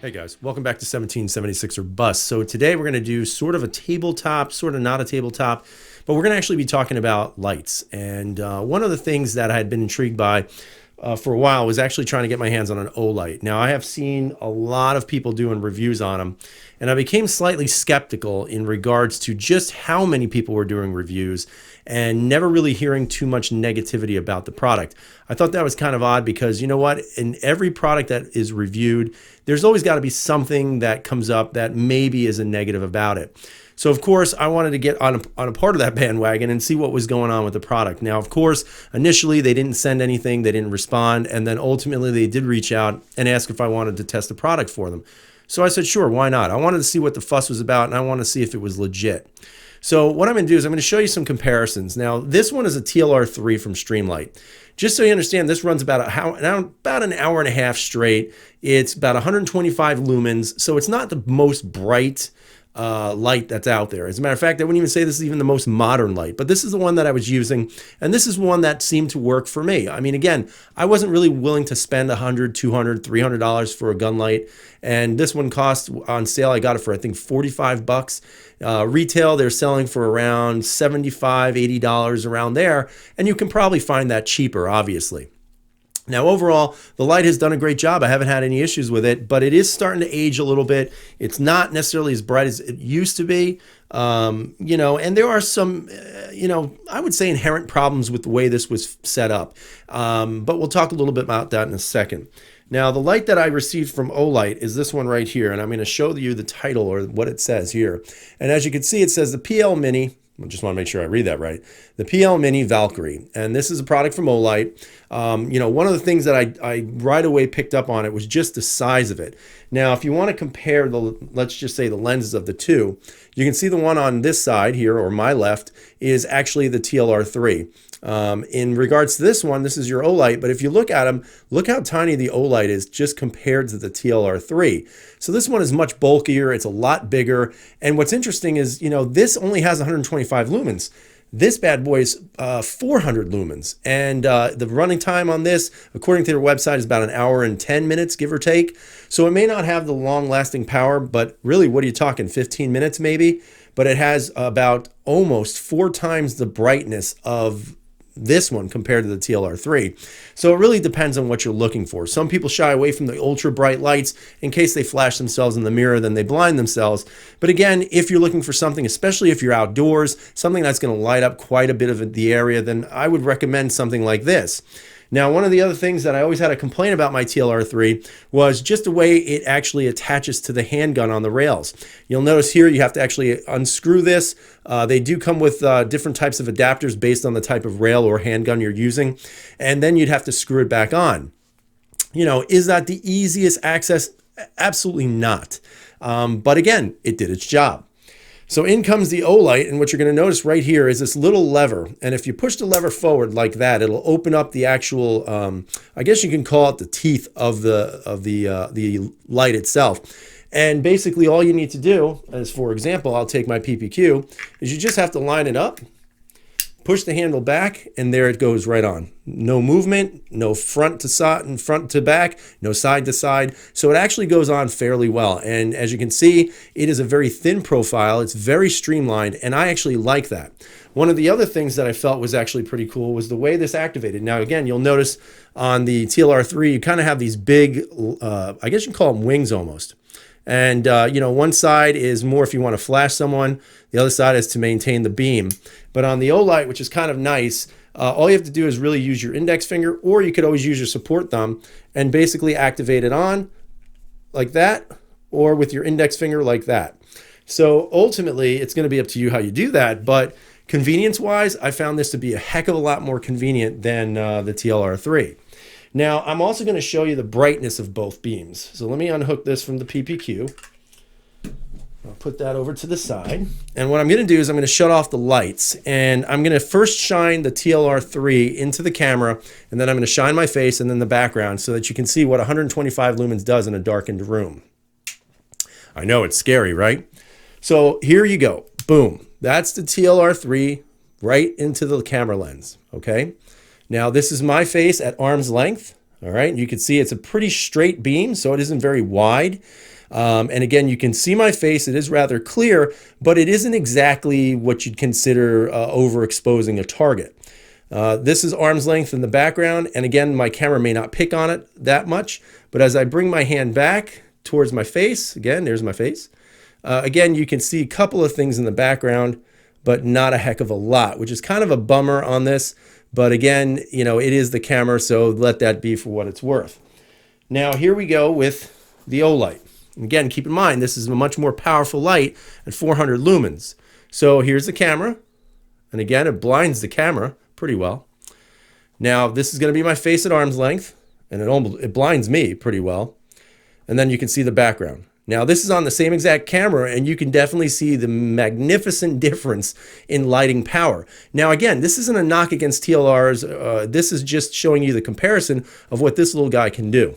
Hey guys, welcome back to 1776 or Bust. So today we're going to do sort of a tabletop, sort of not a tabletop, but we're going to actually be talking about lights. And one of the things that I had been intrigued by for a while was actually trying to get my hands on an Olight. Now I have seen a lot of people doing reviews on them, and I became slightly skeptical in regards to just how many people were doing reviews and never really hearing too much negativity about the product. I thought that was kind of odd because, you know what, in every product that is reviewed, there's always got to be something that comes up that maybe is a negative about it. So, of course, I wanted to get on a part of that bandwagon and see what was going on with the product. Now, of course, initially they didn't send anything, they didn't respond, and then ultimately they did reach out and ask if I wanted to test the product for them. So I said, sure, why not? I wanted to see what the fuss was about, and I wanted to see if it was legit. So what I'm going to do is I'm going to show you some comparisons. Now, this one is a TLR3 from Streamlight. Just so you understand, this runs about an hour and a half straight. It's about 125 lumens, so it's not the most bright light that's out there. As a matter of fact, I wouldn't even say this is even the most modern light, but this is the one that I was using, and this is one that seemed to work for me. I mean, again, I wasn't really willing to spend $100, $200, $300 for a gun light, and this one cost on sale. I got it for I think 45 bucks. Retail, they're selling for around $75, $80 around there, and you can probably find that cheaper, obviously. Now, overall, the light has done a great job. I haven't had any issues with it, but it is starting to age a little bit. It's not necessarily as bright as it used to be, and there are some, I would say inherent problems with the way this was set up. But we'll talk a little bit about that in a second. Now, the light that I received from Olight is this one right here, and I'm going to show you the title or what it says here. And as you can see, it says the PL Mini. I just want to make sure I read that right. The PL Mini Valkyrie. And this is a product from Olight. One of the things that I right away picked up on it was just the size of it. Now, if you want to compare let's just say the lenses of the two, you can see the one on this side here, or my left, is actually the TLR3. In regards to this one, this is your Olight, but if you look at them, look how tiny the Olight is just compared to the TLR3. So this one is much bulkier, it's a lot bigger, and what's interesting is, this only has 125 lumens. This bad boy is 400 lumens, and the running time on this, according to their website, is about an hour and 10 minutes, give or take. So it may not have the long-lasting power, but really, what are you talking, 15 minutes maybe? But it has about almost 4 times the brightness of this one compared to the TLR3. So it really depends on what you're looking for. Some people shy away from the ultra bright lights in case they flash themselves in the mirror, then they blind themselves. But again, if you're looking for something, especially if you're outdoors, something that's going to light up quite a bit of the area, then I would recommend something like this. Now, one of the other things that I always had a complaint about my TLR3 was just the way it actually attaches to the handgun on the rails. You'll notice here you have to actually unscrew this. They do come with different types of adapters based on the type of rail or handgun you're using, and then you'd have to screw it back on. Is that the easiest access? Absolutely not. But again, it did its job. So in comes the Olight, and what you're going to notice right here is this little lever. And if you push the lever forward like that, it'll open up the actual, I guess you can call it the teeth of the light itself. And basically all you need to do, as for example, I'll take my PPQ, is you just have to line it up, push the handle back, and there it goes right on. No movement, no front to side and front to back, no side to side. So it actually goes on fairly well. And as you can see, it is a very thin profile. It's very streamlined, and I actually like that. One of the other things that I felt was actually pretty cool was the way this activated. Now, again, you'll notice on the TLR3, you kind of have these big, I guess you can call them wings almost. And, one side is more if you want to flash someone. The other side is to maintain the beam. But on the Olight, which is kind of nice, all you have to do is really use your index finger, or you could always use your support thumb and basically activate it on like that, or with your index finger like that. So ultimately, it's going to be up to you how you do that. But convenience-wise, I found this to be a heck of a lot more convenient than the TLR3. Now, I'm also going to show you the brightness of both beams. So let me unhook this from the PPQ. I'll put that over to the side. And what I'm going to do is I'm going to shut off the lights. And I'm going to first shine the TLR3 into the camera. And then I'm going to shine my face and then the background so that you can see what 125 lumens does in a darkened room. I know it's scary, right? So here you go. Boom. That's the TLR3 right into the camera lens. Okay. Now, this is my face at arm's length. All right, you can see it's a pretty straight beam, so it isn't very wide. And again, you can see my face. It is rather clear, but it isn't exactly what you'd consider overexposing a target. This is arm's length in the background. And again, my camera may not pick on it that much, but as I bring my hand back towards my face, again, there's my face. Again, you can see a couple of things in the background, but not a heck of a lot, which is kind of a bummer on this. But again, you know, it is the camera, so let that be for what it's worth. Now, here we go with the Olight. Again, keep in mind, this is a much more powerful light at 400 lumens. So here's the camera. And again, it blinds the camera pretty well. Now, this is going to be my face at arm's length, and it blinds me pretty well. And then you can see the background. Now, this is on the same exact camera, and you can definitely see the magnificent difference in lighting power. Now, again, this isn't a knock against TLRs. This is just showing you the comparison of what this little guy can do.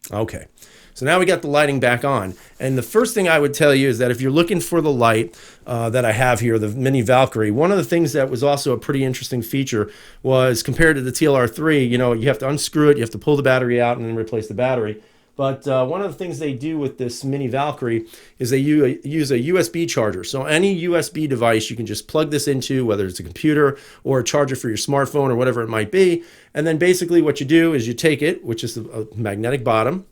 Okay, so now we got the lighting back on. And the first thing I would tell you is that if you're looking for the light that I have here, the Mini Valkyrie, one of the things that was also a pretty interesting feature was compared to the TLR3, you know, you have to unscrew it, you have to pull the battery out and then replace the battery. But one of the things they do with this Mini Valkyrie is they use a USB charger. So any USB device you can just plug this into, whether it's a computer or a charger for your smartphone or whatever it might be. And then basically what you do is you take it, which is a magnetic bottom,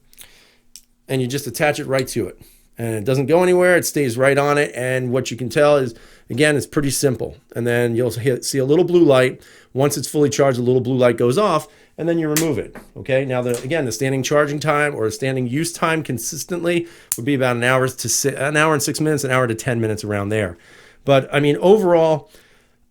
and you just attach it right to it. And it doesn't go anywhere, it stays right on it. And what you can tell is, again, it's pretty simple. And then you'll see a little blue light. Once it's fully charged, the little blue light goes off, and then you remove it. Okay, now again, the standing charging time or standing use time consistently would be about an hour and 6 minutes, an hour to 10 minutes around there. But I mean, overall,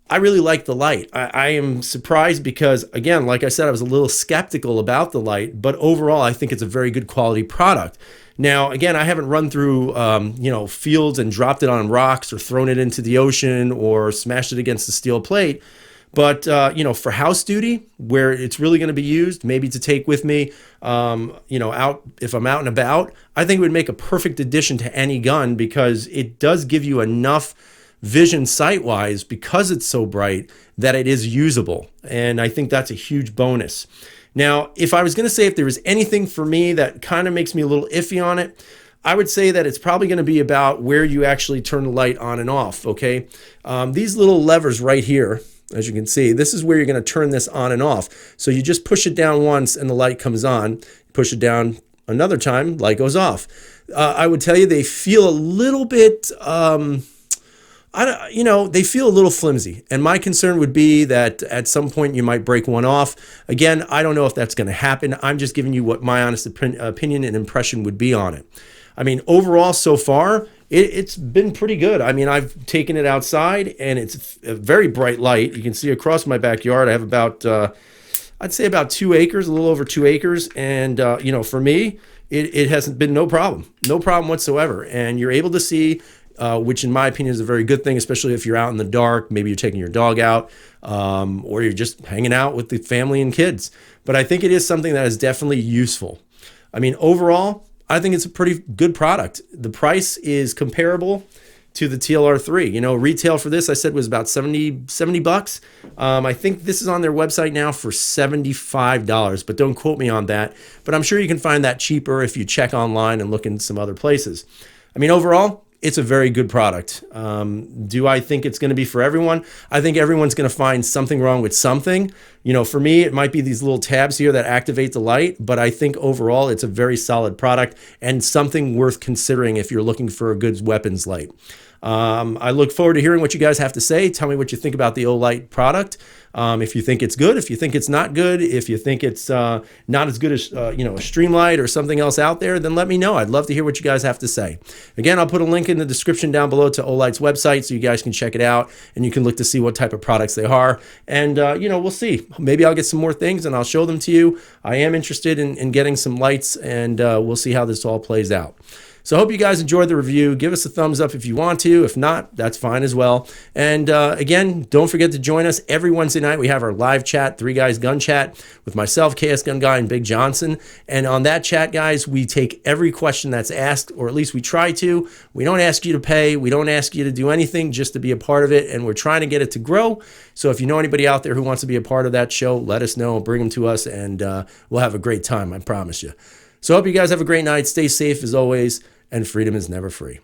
I really like the light. I am surprised because, again, like I said, I was a little skeptical about the light, but overall, I think it's a very good quality product. Now, again, I haven't run through, you know, fields and dropped it on rocks or thrown it into the ocean or smashed it against a steel plate. But, you know, for house duty, where it's really going to be used, maybe to take with me, you know, out if I'm out and about, I think it would make a perfect addition to any gun because it does give you enough vision sight-wise because it's so bright that it is usable. And I think that's a huge bonus. Now, if I was going to say if there was anything for me that kind of makes me a little iffy on it, I would say that it's probably going to be about where you actually turn the light on and off, okay? These little levers right here, as you can see, this is where you're going to turn this on and off. So you just push it down once and the light comes on. Push it down another time, light goes off. I would tell you they feel a little bit... you know, they feel a little flimsy. And my concern would be that at some point you might break one off. Again, I don't know if that's going to happen. I'm just giving you what my honest opinion and impression would be on it. I mean, overall, so far, it's been pretty good. I mean, I've taken it outside and it's a very bright light. You can see across my backyard, I have about, I'd say about 2 acres, a little over 2 acres. And, you know, for me, it hasn't been no problem whatsoever. And you're able to see, which in my opinion is a very good thing, especially if you're out in the dark, maybe you're taking your dog out, or you're just hanging out with the family and kids. But I think it is something that is definitely useful. I mean, overall, I think it's a pretty good product. The price is comparable to the TLR3. You know, retail for this, I said, was about 70 bucks. I think this is on their website now for $75, but don't quote me on that. But I'm sure you can find that cheaper if you check online and look in some other places. I mean, overall, it's a very good product. Do I think it's going to be for everyone? I think everyone's going to find something wrong with something. You know, for me, it might be these little tabs here that activate the light, but I think overall it's a very solid product and something worth considering if you're looking for a good weapons light. I look forward to hearing what you guys have to say. Tell me what you think about the Olight product. If you think it's good, if you think it's not good, if you think it's not as good as you know, a Streamlight or something else out there, then let me know. I'd love to hear what you guys have to say. Again, I'll put a link in the description down below to Olight's website so you guys can check it out and you can look to see what type of products they are. And you know, we'll see. Maybe I'll get some more things and I'll show them to you. I am interested in getting some lights, and we'll see how this all plays out. So I hope you guys enjoyed the review. Give us a thumbs up if you want to. If not, that's fine as well. And again, don't forget to join us every Wednesday night. We have our live chat, Three Guys Gun Chat, with myself, KS Gun Guy, and Big Johnson. And on that chat, guys, we take every question that's asked, or at least we try to. We don't ask you to pay. We don't ask you to do anything, just to be a part of it. And we're trying to get it to grow. So if you know anybody out there who wants to be a part of that show, let us know. Bring them to us, and we'll have a great time, I promise you. So I hope you guys have a great night. Stay safe as always, and freedom is never free.